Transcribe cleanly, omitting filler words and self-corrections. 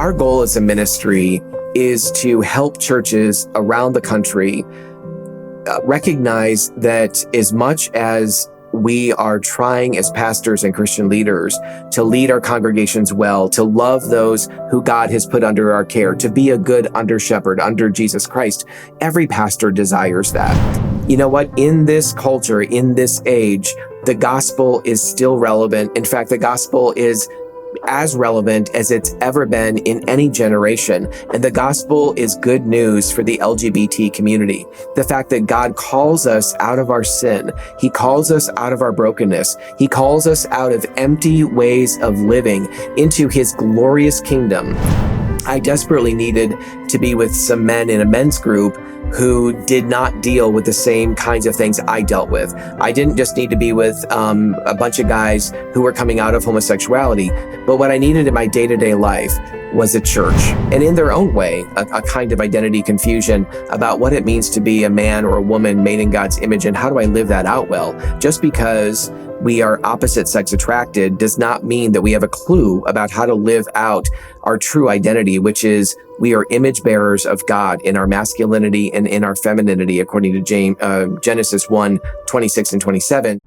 our goal as a ministry is to help churches around the country recognize that as much as we are trying as pastors and Christian leaders to lead our congregations well, to love those who God has put under our care, to be a good under shepherd under Jesus Christ, every pastor desires that. You know what? In this culture, in this age, the gospel is still relevant. In fact, the gospel is as relevant as it's ever been in any generation. And the gospel is good news for the LGBT community. The fact that God calls us out of our sin. He calls us out of our brokenness. He calls us out of empty ways of living into his glorious kingdom. I desperately needed to be with some men in a men's group who did not deal with the same kinds of things I dealt with. I didn't just need to be with a bunch of guys who were coming out of homosexuality, but what I needed in my day-to-day life was a church, and in their own way, a kind of identity confusion about what it means to be a man or a woman made in God's image, and how do I live that out well? Just because we are opposite sex attracted does not mean that we have a clue about how to live out our true identity, which is we are image bearers of God in our masculinity and in our femininity, according to Genesis 1:26 and 27.